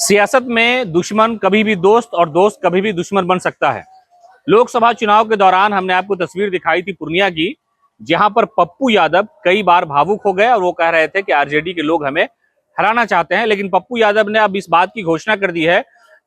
सियासत में दुश्मन कभी भी दोस्त और दोस्त कभी भी दुश्मन बन सकता है। लोकसभा चुनाव के दौरान हमने आपको तस्वीर दिखाई थी पूर्णिया की, जहां पर पप्पू यादव कई बार भावुक हो गए और वो कह रहे थे कि आरजेडी के लोग हमें हराना चाहते हैं। लेकिन पप्पू यादव ने अब इस बात की घोषणा कर दी है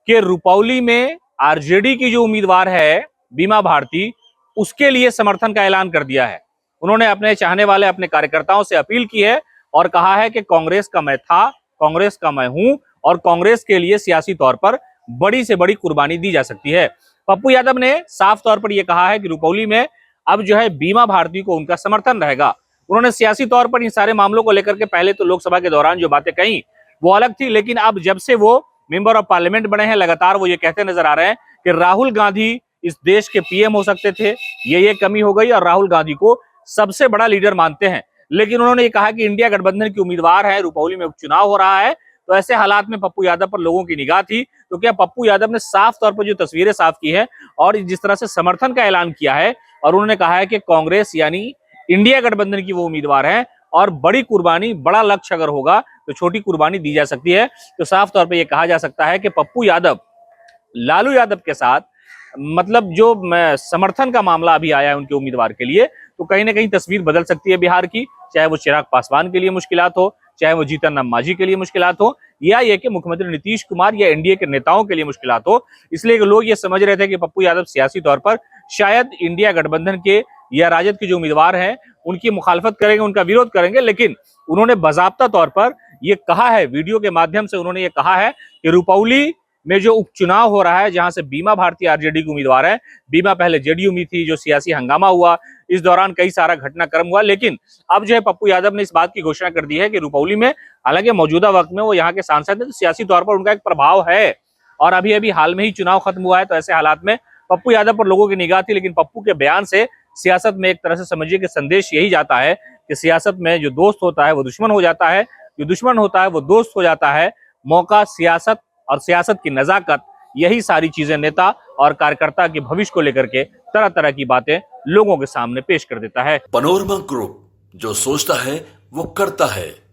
कि रुपौली में आरजेडी की जो उम्मीदवार है बीमा भारती, उसके लिए समर्थन का ऐलान कर दिया है। उन्होंने अपने चाहने वाले अपने कार्यकर्ताओं से अपील की है और कहा है कि कांग्रेस का मैं था, कांग्रेस का मैं हूं और कांग्रेस के लिए सियासी तौर पर बड़ी से बड़ी कुर्बानी दी जा सकती है। पप्पू यादव ने साफ तौर पर यह कहा है कि रुपौली में अब जो है बीमा भारती को उनका समर्थन रहेगा। उन्होंने सियासी तौर पर इन सारे मामलों को लेकर के पहले तो लोकसभा के दौरान जो बातें कही वो अलग थी, लेकिन अब जब से वो मेंबर ऑफ पार्लियामेंट बने हैं, लगातार वो ये कहते नजर आ रहे हैं कि राहुल गांधी इस देश के पीएम हो सकते थे, ये कमी हो गई और राहुल गांधी को सबसे बड़ा लीडर मानते हैं। लेकिन उन्होंने ये कहा कि इंडिया गठबंधन की उम्मीदवार है, रुपौली में उपचुनाव हो रहा है, तो ऐसे हालात में पप्पू यादव पर लोगों की निगाह थी। तो क्या पप्पू यादव ने साफ तौर पर जो तस्वीरें साफ की है और जिस तरह से समर्थन का ऐलान किया है और उन्होंने कहा है कि कांग्रेस यानी इंडिया गठबंधन की वो उम्मीदवार है और बड़ी कुर्बानी, बड़ा लक्ष्य अगर होगा तो छोटी कुर्बानी दी जा सकती है। तो साफ तौर पर यह कहा जा सकता है कि पप्पू यादव लालू यादव के साथ मतलब जो समर्थन का मामला अभी आया है उनके उम्मीदवार के लिए, तो कहीं ना कहीं तस्वीर बदल सकती है बिहार की। चाहे वो चिराग पासवान के लिए मुश्किलात हो, चाहे वो जीतन राम मांझी के लिए मुश्किलात हो, या ये कि मुख्यमंत्री नीतीश कुमार या एनडीए के नेताओं के लिए मुश्किलात हो। इसलिए लोग ये समझ रहे थे कि पप्पू यादव सियासी तौर पर शायद इंडिया गठबंधन के या राजद के जो उम्मीदवार हैं उनकी मुखालफत करेंगे, उनका विरोध करेंगे। लेकिन उन्होंने बाकायदा तौर पर यह कहा है, वीडियो के माध्यम से उन्होंने ये कहा है कि रुपौली में जो उपचुनाव हो रहा है, जहां से बीमा भारती आरजेडी की उम्मीदवार है, बीमा पहले जेडीयू में थी, जो सियासी हंगामा हुआ, इस दौरान कई सारा घटनाक्रम हुआ, लेकिन अब जो है पप्पू यादव ने इस बात की घोषणा कर दी है कि रुपौली में, हालांकि मौजूदा वक्त में वो यहाँ के सांसद है, तो सियासी तौर पर उनका एक प्रभाव है और अभी अभी हाल में ही चुनाव खत्म हुआ है, तो ऐसे हालात में पप्पू यादव पर लोगों की निगाह थी। लेकिन पप्पू के बयान से सियासत में एक तरह से समझिए कि संदेश यही जाता है कि सियासत में जो दोस्त होता है वो दुश्मन हो जाता है, जो दुश्मन होता है वो दोस्त हो जाता है। मौका, सियासत और सियासत की नजाकत, यही सारी चीजें नेता और कार्यकर्ता के भविष्य को लेकर के तरह तरह की बातें लोगों के सामने पेश कर देता है। पनोरमा ग्रुप, जो सोचता है वो करता है।